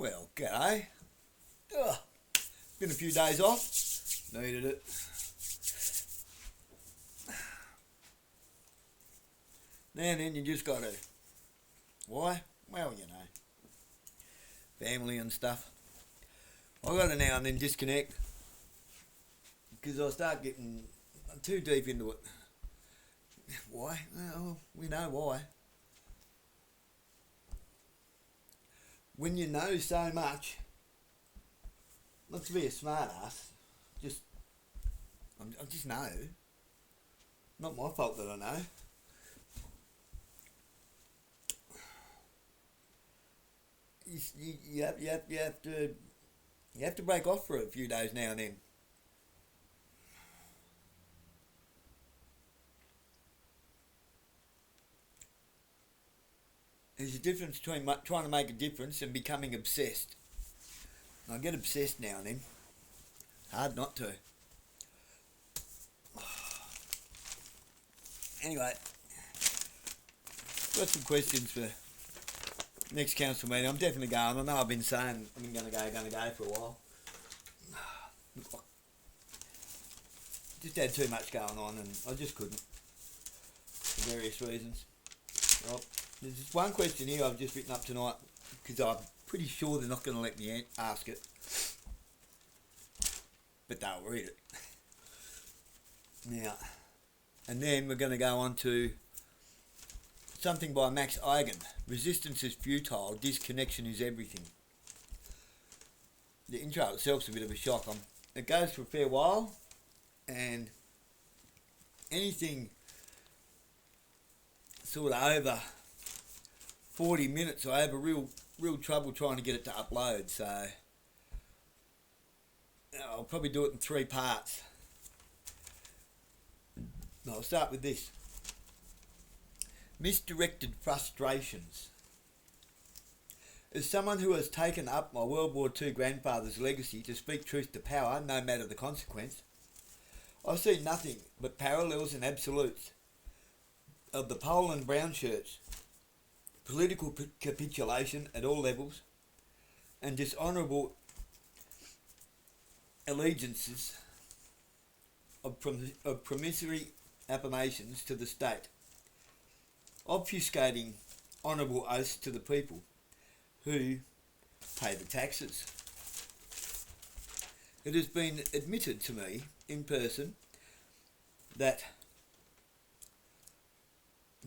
Well, g'day. Ugh. Been a few days off. Needed it. Now and then you just got to. Why? Well, you know. Family and stuff. I got to now and then disconnect. Because I start getting too deep into it. Why? Well, we know why. When you know so much, not to be a smart ass, I just know. Not my fault that I know. You have to break off for a few days now and then. There's a difference between trying to make a difference and becoming obsessed. I get obsessed now and then. Hard not to. Anyway, got some questions for next council meeting. I'm definitely going. I know I've been saying I'm going to go for a while. Just had too much going on and I just couldn't for various reasons. Well, there's just one question here I've just written up tonight because I'm pretty sure they're not going to let me ask it. But they'll read it. Now, and then we're going to go on to something by Max Igan. Resistance is futile, disconnection is everything. The intro itself's a bit of a shock. It goes for a fair while, and anything sort of over 40 minutes, I have a real trouble trying to get it to upload, so I'll probably do it in 3 parts. I'll start with this. Misdirected frustrations. As someone who has taken up my World War II grandfather's legacy to speak truth to power, no matter the consequence, I see nothing but parallels and absolutes of the pole and brown shirts, political capitulation at all levels, and dishonourable allegiances of promissory affirmations to the state, obfuscating honourable oaths to the people who pay the taxes. It has been admitted to me in person that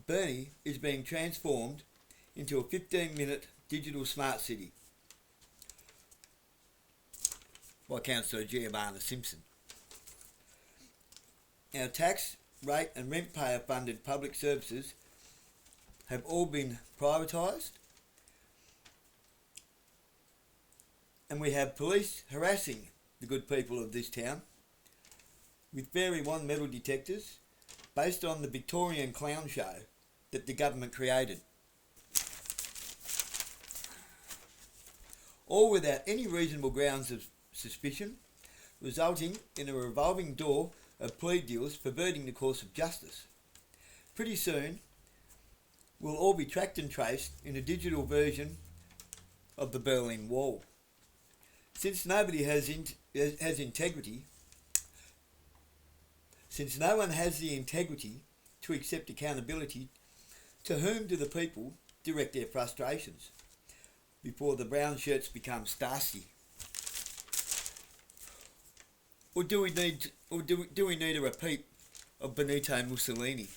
Burnie is being transformed into a 15-minute digital smart city by Councillor Giovanna Simpson. Our tax, rate and rent payer funded public services have all been privatised, and we have police harassing the good people of this town with Fairy One metal detectors based on the Victorian clown show that the government created. All without any reasonable grounds of suspicion, resulting in a revolving door of plea deals perverting the course of justice. Pretty soon, we'll all be tracked and traced in a digital version of the Berlin Wall. Since nobody has integrity, since no one has the integrity to accept accountability, to whom do the people direct their frustrations before the brown shirts become Stasi? Or do we need a repeat of Benito Mussolini?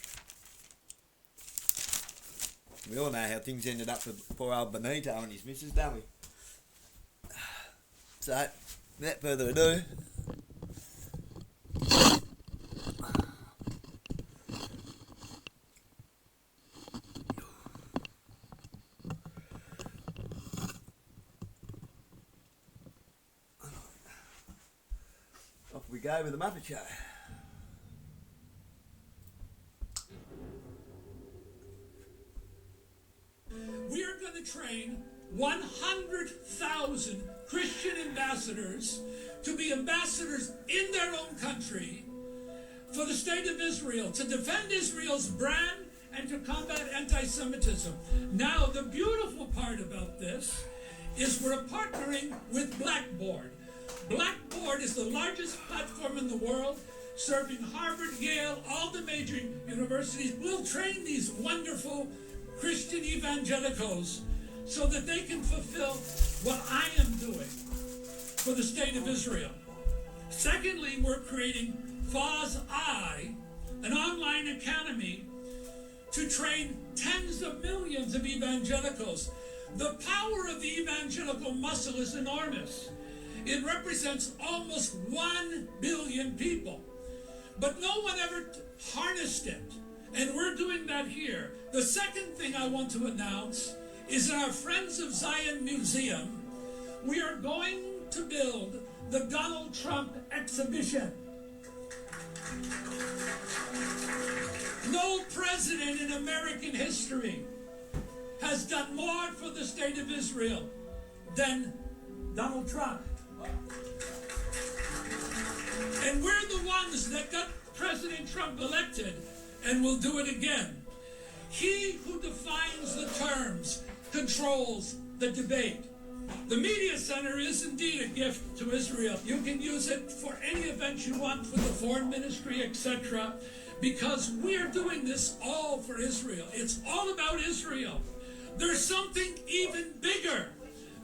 We all know how things ended up for poor old Benito and his missus, don't we? So, without further ado, off we go with the Muppet Show. We're going to train 100,000 Christian ambassadors to be ambassadors in their own country for the state of Israel, to defend Israel's brand and to combat anti-Semitism. Now, the beautiful part about this is we're partnering with Blackboard. Blackboard is the largest platform in the world, serving Harvard, Yale, all the major universities. We'll train these wonderful Christian evangelicals so that they can fulfill what I am doing for the state of Israel. Secondly, we're creating FOSS-I, an online academy to train tens of millions of evangelicals. The power of the evangelical muscle is enormous. It represents almost 1 billion people. But no one ever harnessed it. And we're doing that here. The second thing I want to announce is in our Friends of Zion Museum, we are going to build the Donald Trump exhibition. No president in American history has done more for the state of Israel than Donald Trump. And we're the ones that got President Trump elected, and will do it again. He who defines the terms controls the debate. The media center is indeed a gift to Israel. You can use it for any event you want, for the foreign ministry, etc., because we are doing this all for Israel. It's all about Israel. There's something even bigger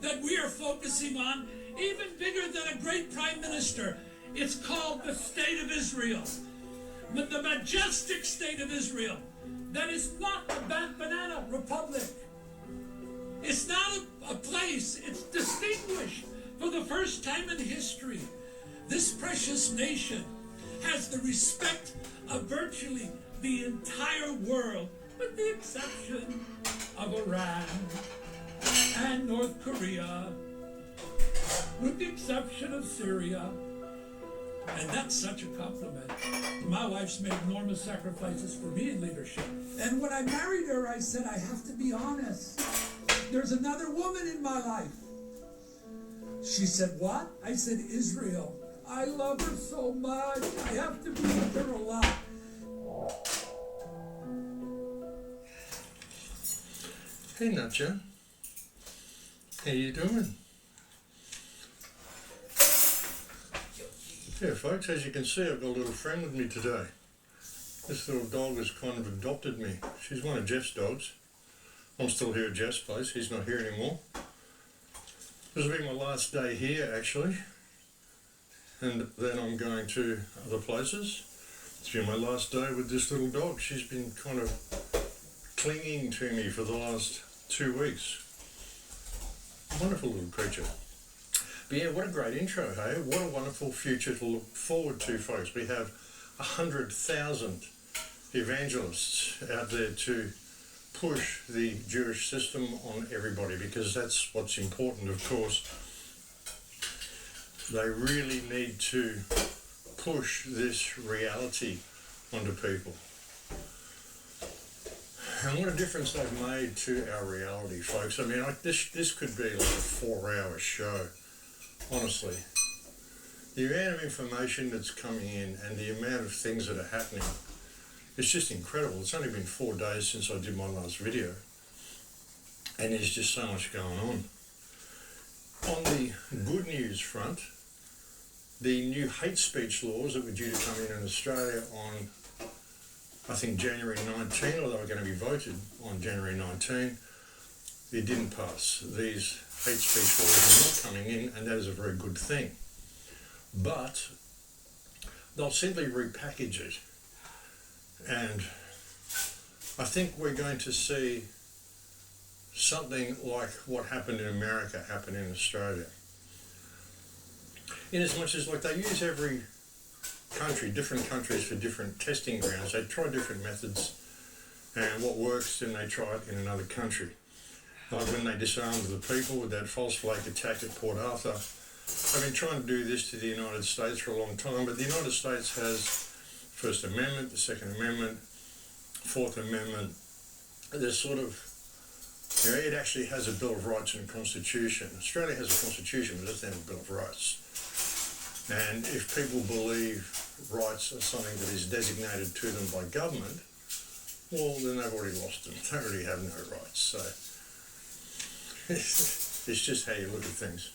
that we are focusing on, even bigger than a great prime minister. It's called the State of Israel, the majestic state of Israel. That is not a banana republic. It's not a place. It's distinguished for the first time in history. This precious nation has the respect of virtually the entire world, with the exception of Iran and North Korea, with the exception of Syria. And that's such a compliment. My wife's made enormous sacrifices for me in leadership. And when I married her, I said, I have to be honest. There's another woman in my life. She said, what? I said, Israel. I love her so much. I have to be with her a lot. Hey, Natcha. How you doing? Yeah, folks, as you can see, I've got a little friend with me today. This little dog has kind of adopted me. She's one of Jeff's dogs. I'm still here at Jeff's place. He's not here anymore. This will be my last day here, actually. And then I'm going to other places. It's been my last day with this little dog. She's been kind of clinging to me for the last 2 weeks. Wonderful little creature. But yeah, what a great intro, hey? What a wonderful future to look forward to, folks. We have 100,000 evangelists out there to push the Jewish system on everybody, because that's what's important, of course. They really need to push this reality onto people. And what a difference they've made to our reality, folks. I mean, this could be like a 4-hour show, honestly. The amount of information that's coming in and the amount of things that are happening, it's just incredible. It's only been 4 days since I did my last video, and there's just so much going on. On the good news front, the new hate speech laws that were due to come in Australia on, I think, January 19, or they were going to be voted on January 19, it didn't pass. These hate speech laws are not coming in, and that is a very good thing. But they'll simply repackage it. And I think we're going to see something like what happened in America happen in Australia. In as much as, like, they use every country, different countries for different testing grounds. They try different methods, and what works, then they try it in another country. Like when they disarmed the people with that false flag attack at Port Arthur. I've been trying to do this to the United States for a long time, but the United States has First Amendment, the Second Amendment, Fourth Amendment. There's sort of, you know, it actually has a Bill of Rights and a Constitution. Australia has a Constitution, but it doesn't have a Bill of Rights. And if people believe rights are something that is designated to them by government, well, then they've already lost them. They already have no rights. So It's just how you look at things.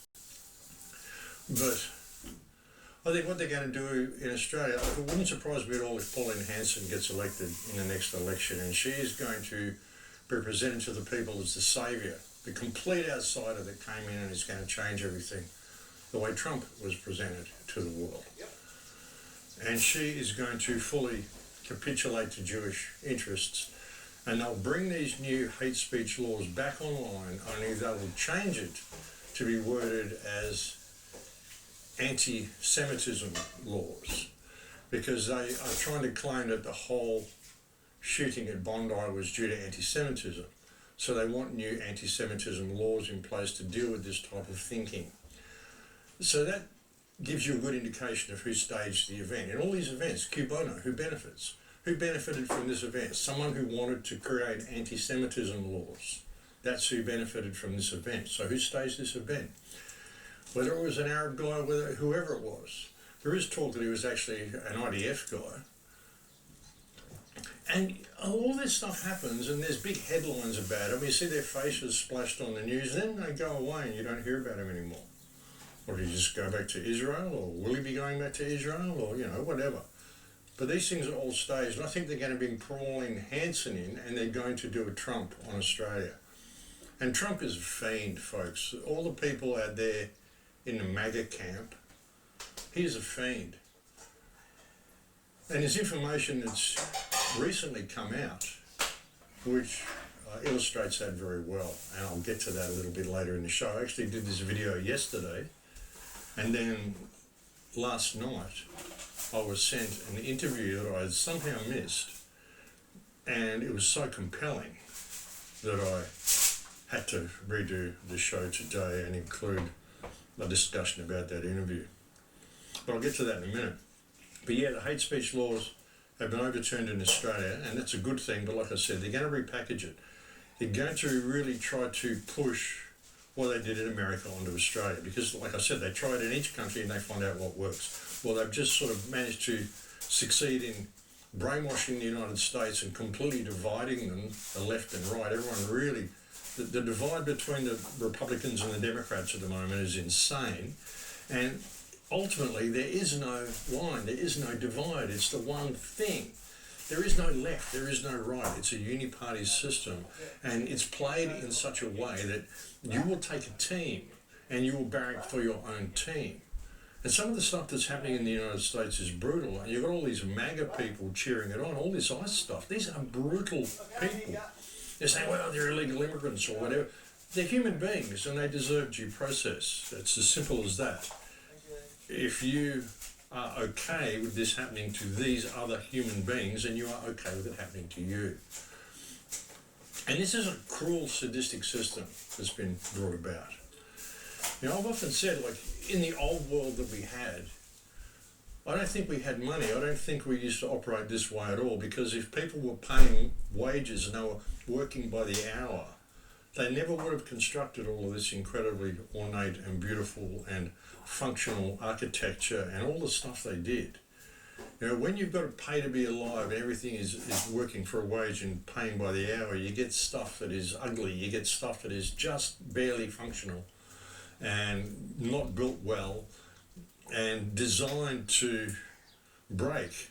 But I think what they're going to do in Australia, it wouldn't surprise me at all if Pauline Hanson gets elected in the next election, and she is going to be presented to the people as the saviour, the complete outsider that came in and is going to change everything, the way Trump was presented to the world. Yep. And she is going to fully capitulate to Jewish interests, and they'll bring these new hate speech laws back online, only they will change it to be worded as anti-Semitism laws, because they are trying to claim that the whole shooting at Bondi was due to anti-Semitism. So they want new anti-Semitism laws in place to deal with this type of thinking. So that gives you a good indication of who staged the event. In all these events, cui bono, who benefits? Who benefited from this event? Someone who wanted to create anti-Semitism laws. That's who benefited from this event. So who staged this event? Whether it was an Arab guy, whether whoever it was. There is talk that he was actually an IDF guy. And all this stuff happens, and there's big headlines about it. You see their faces splashed on the news, and then they go away and you don't hear about them anymore. Or did he just go back to Israel, or will he be going back to Israel, or, whatever. But these things are all staged, and I think they're going to bring Pauline Hanson in, and they're going to do a Trump on Australia. And Trump is a fiend, folks. All the people out there in the MAGA camp, he's a fiend. And there's information that's recently come out which illustrates that very well, and I'll get to that a little bit later in the show. I actually did this video yesterday, and then last night I was sent an interview that I had somehow missed, and it was so compelling that I had to redo the show today and include a discussion about that interview. But I'll get to that in a minute. But yeah, the hate speech laws have been overturned in Australia, and that's a good thing, but like I said, they're going to repackage it. They're going to really try to push what they did in America onto Australia, because like I said, they try it in each country and they find out what works. Well, they've just sort of managed to succeed in brainwashing the United States and completely dividing them, the left and right. Everyone really, the divide between the Republicans and the Democrats at the moment is insane, and ultimately there is no line, there is no divide, it's the one thing. There is no left, there is no right, it's a uni-party system, and it's played in such a way that you will take a team and you will barrack for your own team. And some of the stuff that's happening in the United States is brutal, and you've got all these MAGA people cheering it on, all this ICE stuff. These are brutal people. They're saying, well, they're illegal immigrants or whatever. They're human beings and they deserve due process. It's as simple as that. If you are okay with this happening to these other human beings, then you are okay with it happening to you. And this is a cruel, sadistic system that's been brought about. I've often said, like, in the old world that we had, I don't think we had money. I don't think we used to operate this way at all, because if people were paying wages and they were working by the hour, they never would have constructed all of this incredibly ornate and beautiful and functional architecture and all the stuff they did. When you've got to pay to be alive and everything is working for a wage and paying by the hour, you get stuff that is ugly, you get stuff that is just barely functional and not built well and designed to break.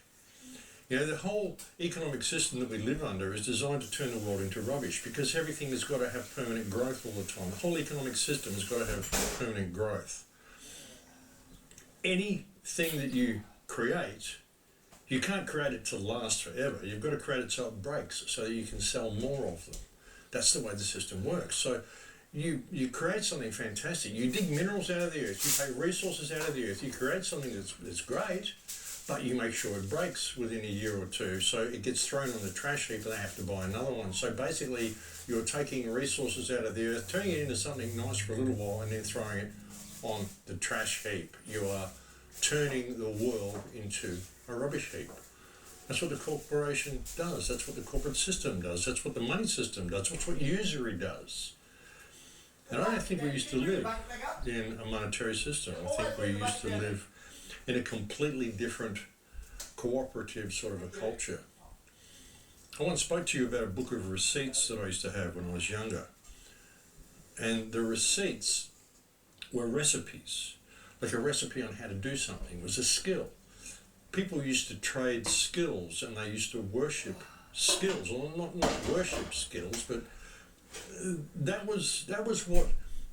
The whole economic system that we live under is designed to turn the world into rubbish, because everything has got to have permanent growth all the time. The whole economic system has got to have permanent growth. Anything that you create, you can't create it to last forever. You've got to create it so it breaks, so that you can sell more of them. That's the way the system works. So you create something fantastic. You dig minerals out of the earth. You take resources out of the earth. You create something that's great, but you make sure it breaks within a year or two, so it gets thrown on the trash heap and they have to buy another one. So basically, you're taking resources out of the earth, turning it into something nice for a little while, and then throwing it on the trash heap. You are turning the world into a rubbish heap. That's what the corporation does. That's what the corporate system does. That's what the money system does. That's what usury does. And I don't think we used to live in a monetary system. I think we used to live in a completely different cooperative sort of a culture. I once spoke to you about a book of receipts that I used to have when I was younger. and the receipts were recipes. Like a recipe on how to do something was a skill. People used to trade skills, and they used to worship skills, or not worship skills, but that was what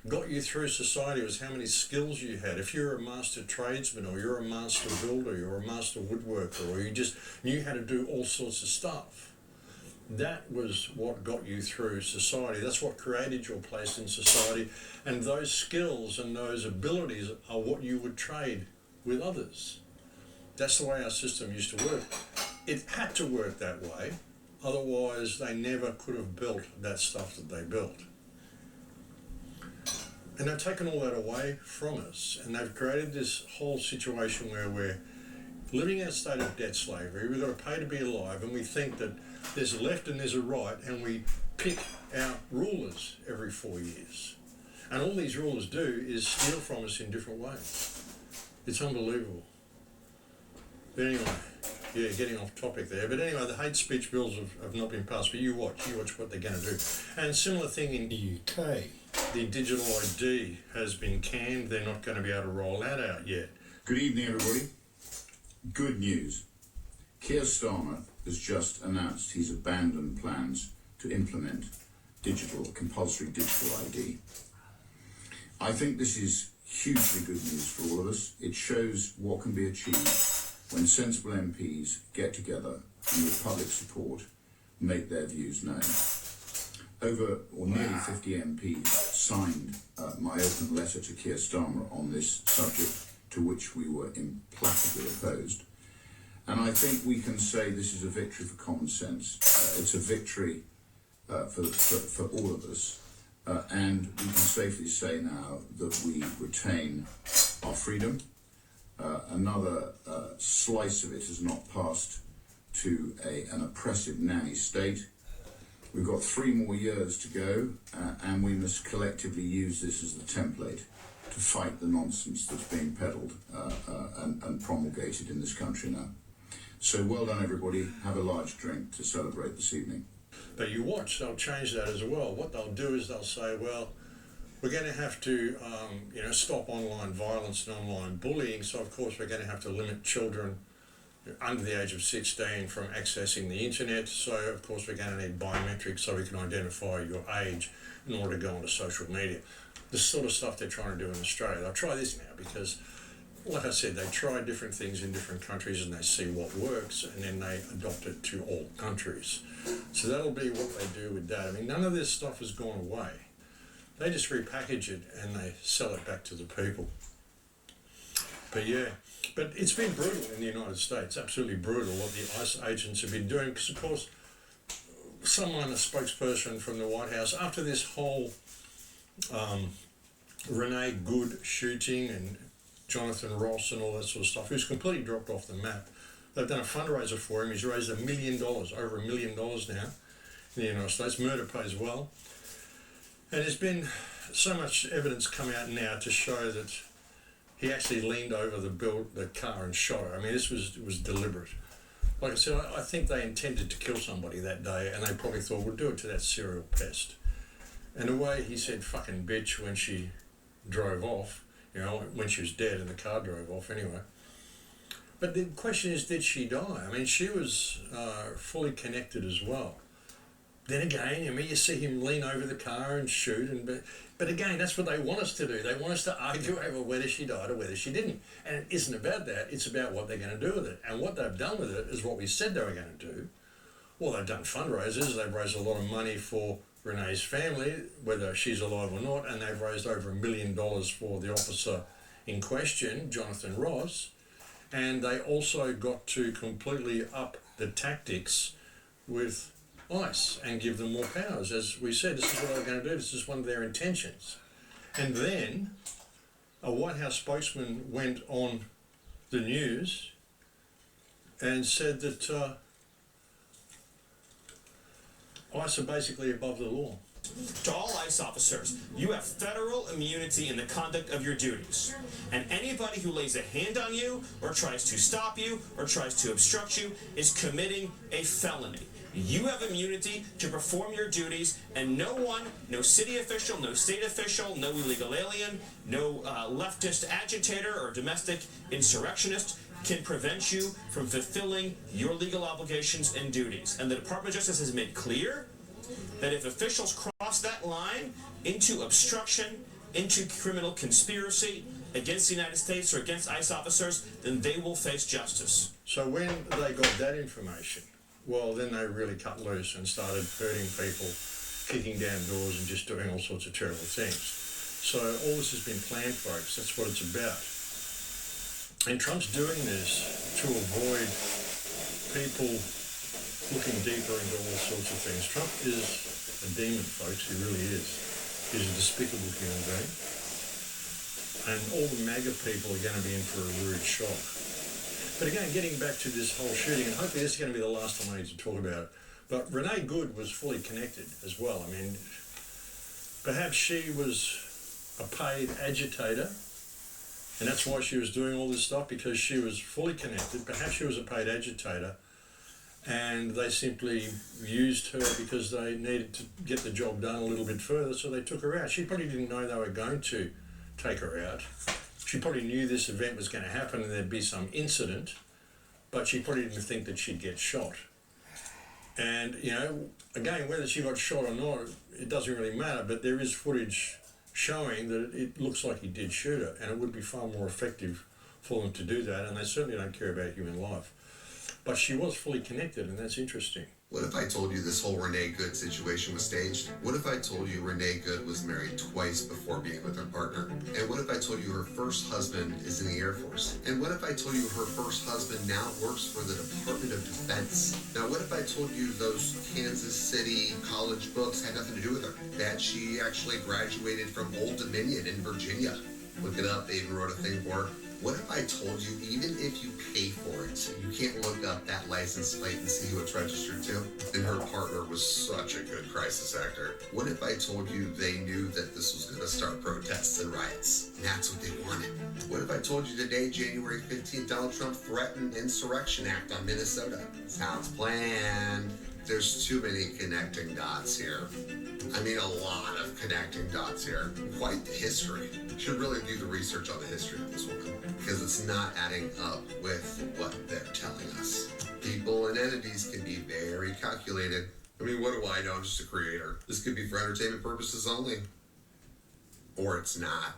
got you through society, was how many skills you had. If you're a master tradesman, or you're a master builder, you're a master woodworker, or you just knew how to do all sorts of stuff, that was what got you through society. That's what created your place in society, and those skills and those abilities are what you would trade with others. That's the way our system used to work. It had to work that way, otherwise they never could have built that stuff that they built. And they've taken all that away from us, and they've created this whole situation where we're living in a state of debt slavery. We've got to pay to be alive, and we think that there's a left and there's a right, and we pick our rulers every 4 years. And all these rulers do is steal from us in different ways. It's unbelievable. But anyway, yeah, getting off topic there. But anyway, the hate speech bills have not been passed, but you watch what they're going to do. And similar thing in the UK. The digital ID has been canned. They're not going to be able to roll that out yet. Good evening, everybody. Good news. Keir Starmer has just announced he's abandoned plans to implement compulsory digital ID. I think this is hugely good news for all of us. It shows what can be achieved when sensible MPs get together and with public support make their views known. Nearly 50 MPs signed my open letter to Keir Starmer on this subject, to which we were implacably opposed. And I think we can say this is a victory for common sense. It's a victory for all of us. And we can safely say now that we retain our freedom. Another slice of it has not passed to an oppressive nanny state. We've got 3 more years to go, and we must collectively use this as the template to fight the nonsense that's being peddled and promulgated in this country now. So well done, everybody. Have a large drink to celebrate this evening. But you watch, they'll change that as well. What they'll do is they'll say, well, we're going to have to stop online violence and online bullying, so of course we're going to have to limit children under the age of 16 from accessing the internet, so of course we're going to need biometrics so we can identify your age in order to go onto social media. The sort of stuff they're trying to do in Australia. They'll try this now because, like I said, they try different things in different countries and they see what works, and then they adopt it to all countries. So that'll be what they do with that. I mean, none of this stuff has gone away. They just repackage it and they sell it back to the people. But yeah, but it's been brutal in the United States, absolutely brutal what the ICE agents have been doing, because of course someone, a spokesperson from the White House, after this whole Renee Good shooting and Jonathan Ross and all that sort of stuff, who's completely dropped off the map. They've done a fundraiser for him. He's raised $1 million, over $1 million now in the United States. Murder pays well. And there's been so much evidence come out now to show that he actually leaned over the car and shot her. I mean, this was deliberate. Like I said, I think they intended to kill somebody that day, and they probably thought, we'll do it to that serial pest. And the way he said fucking bitch when she drove off, when she was dead and the car drove off anyway. But the question is, did she die? I mean, she was fully connected as well. Then again, you see him lean over the car and shoot, but again, that's what they want us to do. They want us to argue over whether she died or whether she didn't. And it isn't about that, it's about what they're going to do with it. And what they've done with it is what we said they were going to do. Well, they've done fundraisers, they've raised a lot of money for Renee's family, whether she's alive or not, and they've raised over $1 million for the officer in question, Jonathan Ross. And they also got to completely up the tactics with ICE and give them more powers. As we said, this is what they're going to do. This is one of their intentions. And then a White House spokesman went on the news and said that ICE are basically above the law. To all ICE officers, you have federal immunity in the conduct of your duties. And anybody who lays a hand on you, or tries to stop you, or tries to obstruct you, is committing a felony. You have immunity to perform your duties, and no one, no city official, no state official, no illegal alien, no leftist agitator or domestic insurrectionist can prevent you from fulfilling your legal obligations and duties. And the Department of Justice has made clear that if officials cross that line into obstruction, into criminal conspiracy against the United States or against ICE officers, then they will face justice. So when they got that information, well, then they really cut loose and started hurting people, kicking down doors and just doing all sorts of terrible things. So all this has been planned, folks. That's what it's about. And Trump's doing this to avoid people looking deeper into all sorts of things. Trump is a demon, folks. He really is. He's a despicable human being. And all the MAGA people are going to be in for a rude shock. But again, getting back to this whole shooting, and hopefully this is going to be the last time I need to talk about it, but Renee Good was fully connected as well. I mean, perhaps she was a paid agitator, and that's why she was doing all this stuff, because she was fully connected. Perhaps she was a paid agitator, and they simply used her because they needed to get the job done a little bit further, so they took her out. She probably didn't know they were going to take her out. She probably knew this event was going to happen and there'd be some incident, but she probably didn't think that she'd get shot. And, you know, again, whether she got shot or not, it doesn't really matter, but there is footage showing that it looks like he did shoot her, and it would be far more effective for them to do that, and they certainly don't care about human life. But she was fully connected, and that's interesting. What if I told you this whole Renee Good situation was staged? What if I told you Renee Good was married twice before being with her partner? And what if I told you her first husband is in the Air Force? And what if I told you her first husband now works for the Department of Defense? Now, what if I told you those Kansas City college books had nothing to do with her? That she actually graduated from Old Dominion in Virginia? Look it up, they even wrote a thing for her. What if I told you, even if you pay for it, you can't look up that license plate and see who it's registered to? And her partner was such a good crisis actor. What if I told you they knew that this was going to start protests and riots? And that's what they wanted. What if I told you today, January 15th, Donald Trump threatened Insurrection Act on Minnesota? Sounds planned. There's too many connecting dots here. I mean, a lot of connecting dots here. Quite the history. Should really do the research on the history of this woman, because it's not adding up with what they're telling us. People and entities can be very calculated. I mean, what do I know? I'm just a creator. This could be for entertainment purposes only. Or it's not.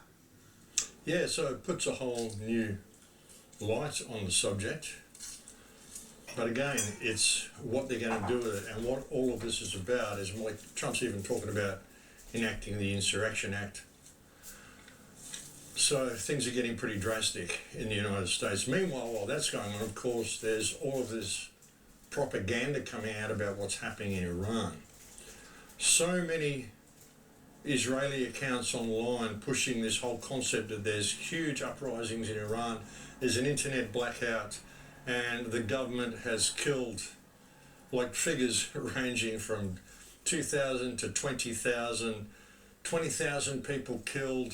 Yeah, so it puts a whole new light on the subject. But again, it's what they're going to do with it, and what all of this is about is, like Trump's even talking about enacting the Insurrection Act. So things are getting pretty drastic in the United States. Meanwhile, while that's going on, of course, there's all of this propaganda coming out about what's happening in Iran. So many Israeli accounts online pushing this whole concept that there's huge uprisings in Iran, there's an internet blackout, and the government has killed, like, figures ranging from 2,000 to 20,000, 20,000 people killed,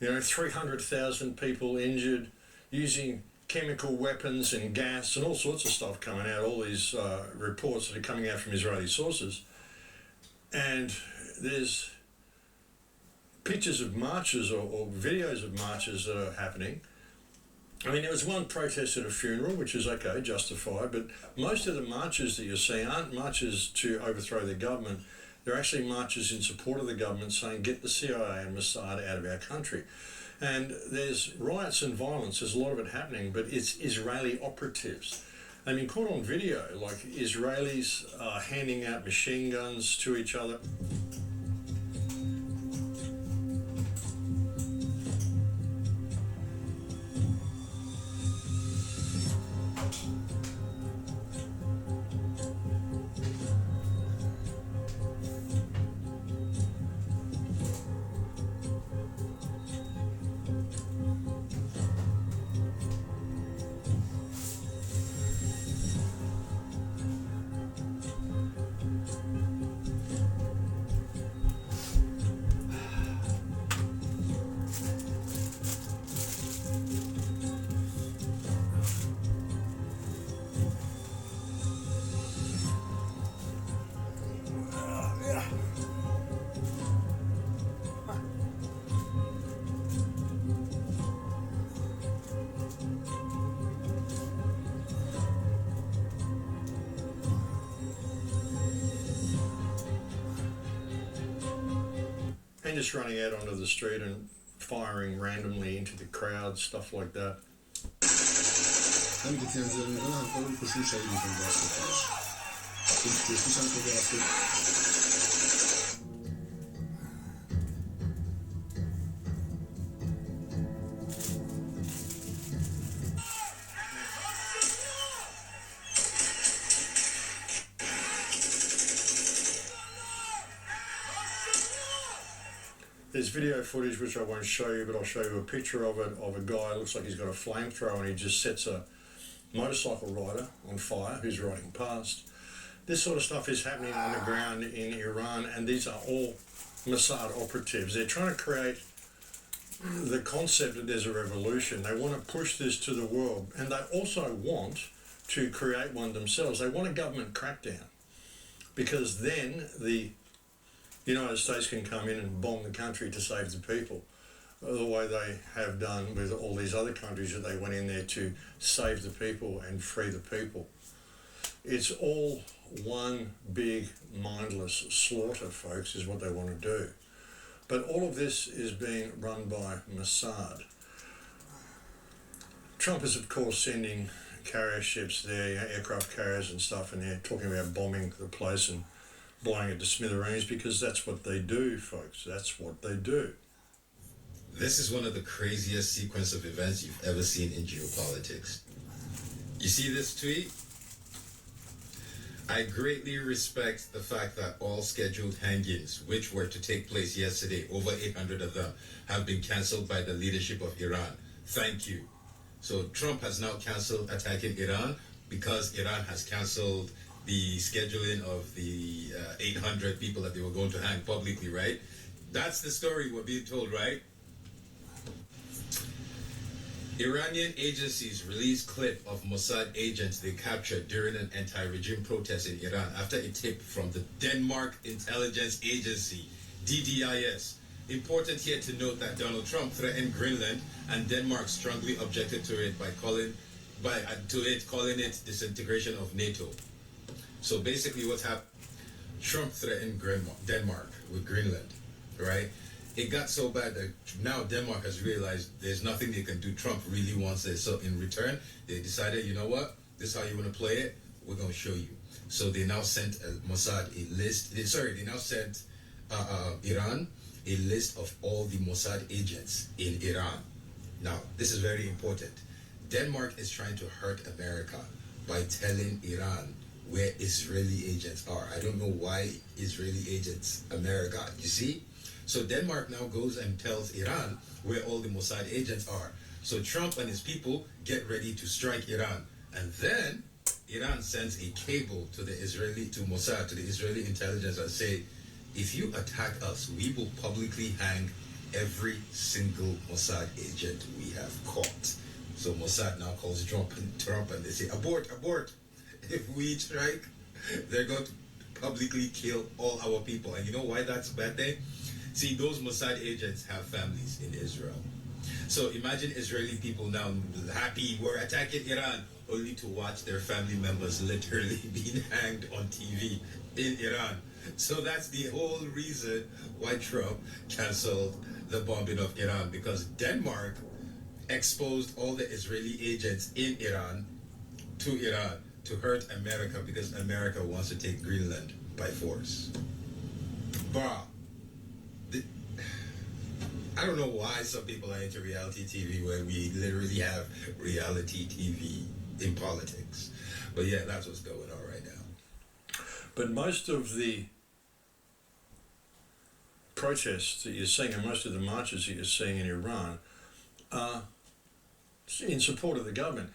300,000 people injured, using chemical weapons and gas and all sorts of stuff coming out, all these reports that are coming out from Israeli sources. And there's pictures of marches or videos of marches that are happening. I mean, there was one protest at a funeral, which is okay, justified, but most of the marches that you're seeing aren't marches to overthrow the government. They're actually marches in support of the government saying, get the CIA and Mossad out of our country. And there's riots and violence, there's a lot of it happening, but it's Israeli operatives. I mean, caught on video, like Israelis handing out machine guns to each other. and just running out onto the street and firing randomly into the crowd, stuff like that. همین که تنزل میکنه همکار رو خشون شدید میکنه There's video footage which I won't show you, but I'll show you a picture of it, of a guy, looks like he's got a flamethrower and he just sets a motorcycle rider on fire who's riding past. This sort of stuff is happening on the ground in Iran, and these are all Mossad operatives. They're trying to create the concept that there's a revolution. They want to push this to the world, and they also want to create one themselves. They want a government crackdown, because then the United States can come in and bomb the country to save the people, the way they have done with all these other countries that they went in there to save the people and free the people. It's all one big mindless slaughter, folks, is what they want to do. But all of this is being run by Mossad. Trump is, of course, sending carrier ships there, aircraft carriers and stuff, and they're talking about bombing the place and blowing it to smithereens, because that's what they do, folks. That's what they do. This is one of the craziest sequence of events you've ever seen in geopolitics. You see this tweet? I greatly respect the fact that all scheduled hangings, which were to take place yesterday, over 800 of them, have been cancelled by the leadership of Iran. Thank you. So Trump has now cancelled attacking Iran because Iran has cancelled the scheduling of the 800 people that they were going to hang publicly, right? That's the story we're being told, right? Iranian agencies released clip of Mossad agents they captured during an anti-regime protest in Iran after a tip from the Denmark Intelligence Agency, DDIS. Important here to note that Donald Trump threatened Greenland, and Denmark strongly objected to it by calling it disintegration of NATO. So basically what's happened, Trump threatened Denmark with Greenland, right? It got so bad that now Denmark has realized there's nothing they can do. Trump really wants it. So in return, they decided, you know what? This is how you want to play it. We're going to show you. So they now sent Mossad a list. They now sent Iran a list of all the Mossad agents in Iran. Now, this is very important. Denmark is trying to hurt America by telling Iran where Israeli agents are. I don't know why Israeli agents, America, you see? So Denmark now goes and tells Iran where all the Mossad agents are. So Trump and his people get ready to strike Iran. And then Iran sends a cable to Mossad, to the Israeli intelligence, and say, if you attack us, we will publicly hang every single Mossad agent we have caught. So Mossad now calls Trump and they say, abort, abort. If we strike, they're going to publicly kill all our people. And you know why that's a bad thing? See, those Mossad agents have families in Israel. So imagine Israeli people now happy, we're attacking Iran, only to watch their family members literally being hanged on TV in Iran. So that's the whole reason why Trump canceled the bombing of Iran, because Denmark exposed all the Israeli agents in Iran to hurt America, because America wants to take Greenland by force. Bruh. I don't know why some people are into reality TV when we literally have reality TV in politics. But yeah, that's what's going on right now. But most of the protests that you're seeing and most of the marches that you're seeing in Iran are in support of the government.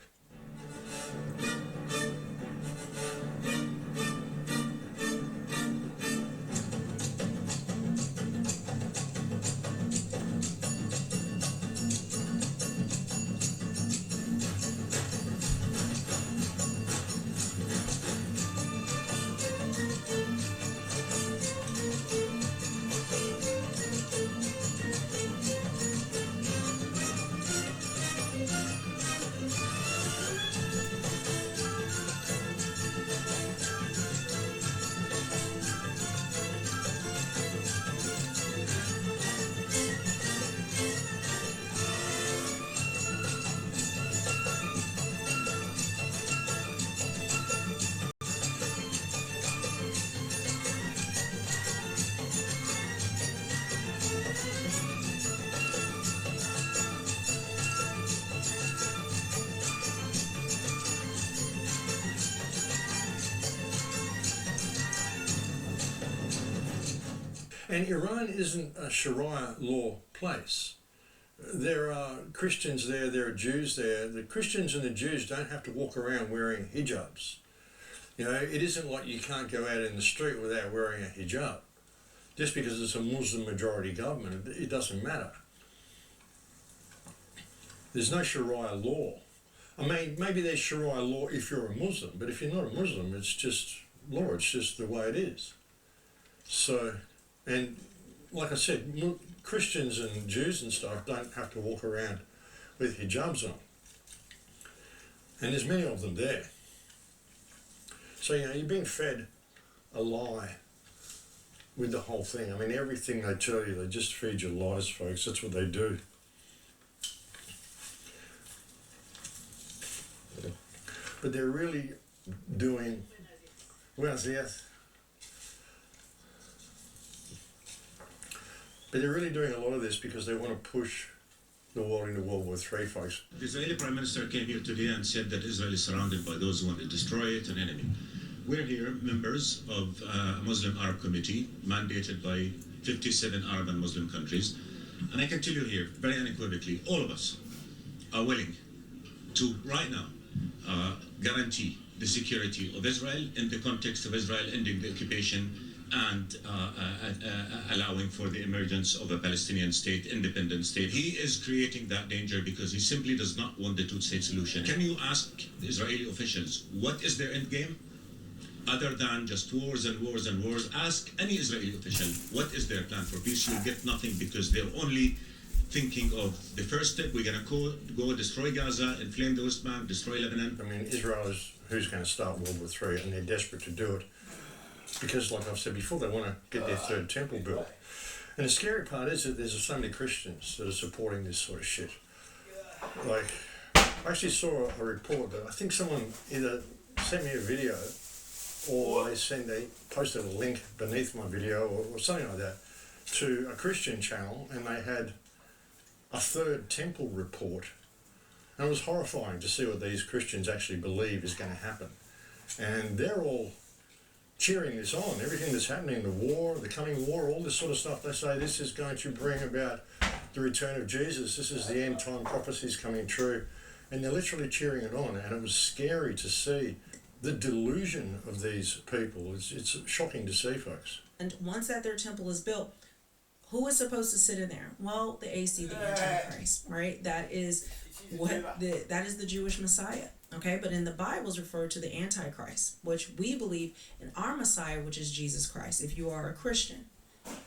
And Iran isn't a Sharia law place. There are Christians there are Jews there. The Christians and the Jews don't have to walk around wearing hijabs. You know, it isn't like you can't go out in the street without wearing a hijab. Just because it's a Muslim majority government, it doesn't matter. There's no Sharia law. I mean, maybe there's Sharia law if you're a Muslim, but if you're not a Muslim, it's just law, it's just the way it is. So, and like I said, Christians and Jews and stuff don't have to walk around with hijabs on. And there's many of them there. So, you know, you're being fed a lie with the whole thing. I mean, everything they tell you, they just feed you lies, folks. That's what they do. But they're really doing... Buenos dias. But they're really doing a lot of this because they want to push the world into World War III, folks. The Israeli Prime Minister came here today and said that Israel is surrounded by those who want to destroy it, an enemy. We're here, members of a Muslim Arab Committee, mandated by 57 Arab and Muslim countries. And I can tell you here, very unequivocally, all of us are willing to, right now, guarantee the security of Israel in the context of Israel ending the occupation and allowing for the emergence of a Palestinian state, independent state. He is creating that danger because he simply does not want the two-state solution. Can you ask the Israeli officials, what is their end game? Other than just wars and wars and wars, ask any Israeli official, what is their plan for peace? You'll get nothing because they're only thinking of the first step, we're going to go destroy Gaza, inflame the West Bank, destroy Lebanon. I mean, Israel is who's going to start World War III, and they're desperate to do it. Because, like I've said before, they want to get their third temple built. And the scary part is that there's so many Christians that are supporting this sort of shit. Like, I actually saw a report that I think someone either sent me a video or they posted a link beneath my video or something like that to a Christian channel, and they had a third temple report. And it was horrifying to see what these Christians actually believe is going to happen. And they're all cheering this on, everything that's happening, the war, the coming war, all this sort of stuff. They say this is going to bring about the return of Jesus. This is the end time prophecies coming true. And they're literally cheering it on. And it was scary to see the delusion of these people. It's shocking to see, folks. And once that their temple is built, who is supposed to sit in there? Well, the AC, the Antichrist, right? That is the Jewish Messiah. Okay, but in the Bible is referred to the Antichrist, which we believe in our Messiah, which is Jesus Christ, if you are a Christian.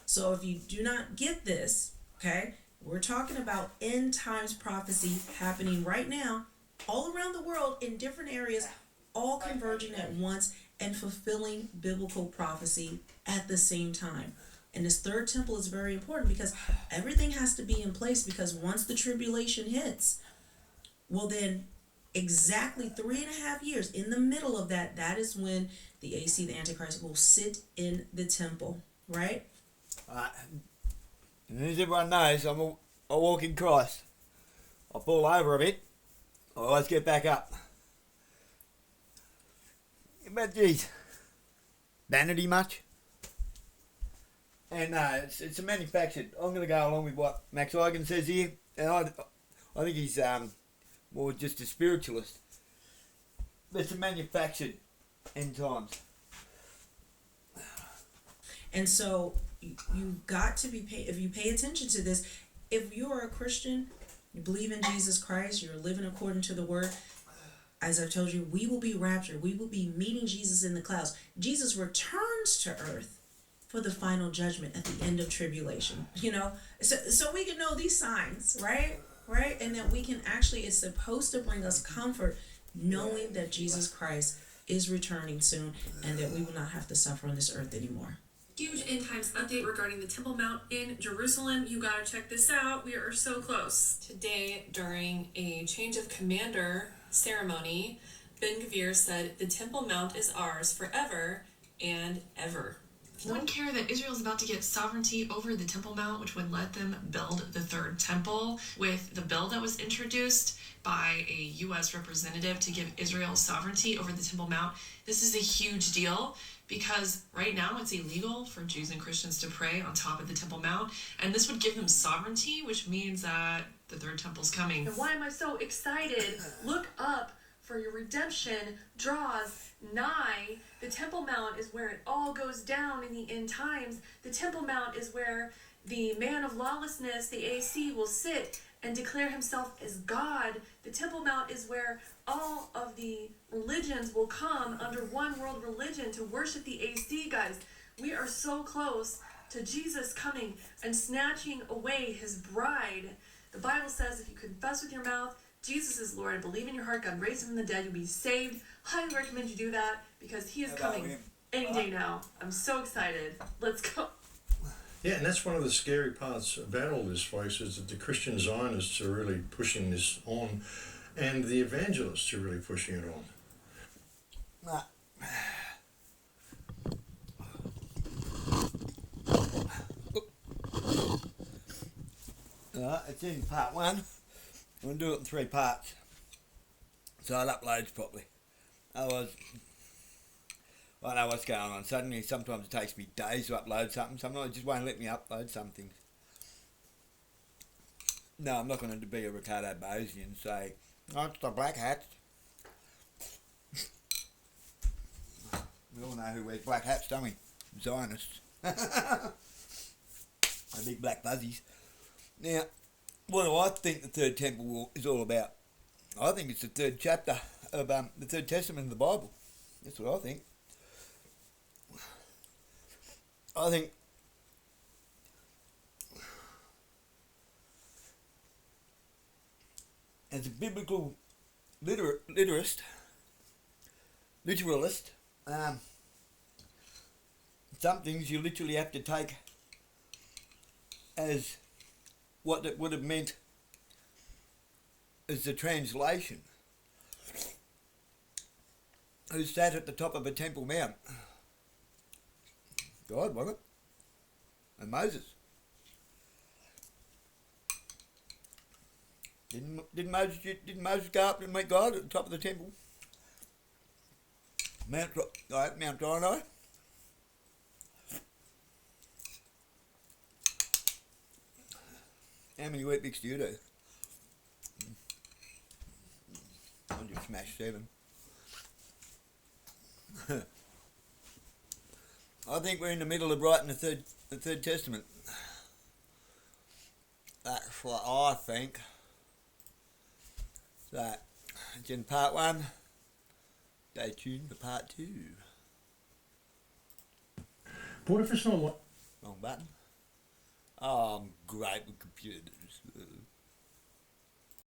So if you do not get this, okay, we're talking about end times prophecy happening right now, all around the world in different areas, all converging at once and fulfilling biblical prophecy at the same time. And this third temple is very important because everything has to be in place, because once the tribulation hits, well then exactly 3.5 years in the middle of that, that is when the AC, the Antichrist, will sit in the temple, right? And as everyone knows, I'm a walking Christ. I fall over a bit, I always get back up. But geez, vanity much? And it's a manufactured. I'm going to go along with what Max Igan says here, and I think he's more just a spiritualist. But it's a manufactured end times. And so you've got to be if you pay attention to this, if you are a Christian, you believe in Jesus Christ, you're living according to the word, as I've told you, we will be raptured. We will be meeting Jesus in the clouds. Jesus returns to earth for the final judgment at the end of tribulation, you know, so we can know these signs, right? And that we can actually, it's supposed to bring us comfort knowing that Jesus Christ is returning soon and that we will not have to suffer on this earth anymore. Huge end times update regarding the Temple Mount in Jerusalem. You gotta check this out. We are so close. Today, during a change of commander ceremony, Ben Gvir said, "The Temple Mount is ours forever and ever." wouldn't care that Israel's about to get sovereignty over the Temple Mount, which would let them build the third temple. With the bill that was introduced by a U.S. representative to give Israel sovereignty over the Temple Mount, this is a huge deal because right now it's illegal for Jews and Christians to pray on top of the Temple Mount, and this would give them sovereignty, which means that the third temple's coming. And why am I so excited? Look up, for your redemption draws nigh. The Temple Mount is where it all goes down in the end times. The Temple Mount is where the man of lawlessness, the AC, will sit and declare himself as God. The Temple Mount is where all of the religions will come under one world religion to worship the AC, guys. We are so close to Jesus coming and snatching away his bride. The Bible says if you confess with your mouth Jesus is Lord and believe in your heart God raised him from the dead, you'll be saved. Highly recommend you do that because he is coming any day now. I'm so excited. Let's go. Yeah, and that's one of the scary parts about all this, folks, is that the Christian Zionists are really pushing this on, and the evangelists are really pushing it on. It's in part 1. I'm going to do it in 3 parts so it uploads properly. Otherwise, I know what's going on. Suddenly, sometimes it takes me days to upload something. Sometimes it just won't let me upload some things. No, I'm not going to be a Ricardo Bosie and say, oh, it's the black hats. We all know who wears black hats, don't we? Zionists. The big black fuzzies. Now, what do I think the third temple is all about? I think it's the third chapter of the Third Testament of the Bible. That's what I think. I think as a biblical literalist, some things you literally have to take as what it would have meant as the translation. Who sat at the top of a temple mount? God, wasn't it? And Moses. Didn't Moses go up and meet God at the top of the temple? Mount Sinai? How many wheat bix do you do? I just smashed 7. I think we're in the middle of writing the third Testament. That's what I think. So, it's in part 1. Stay tuned for part 2. But what if it's not what? Wrong button. Oh, I'm great with computers.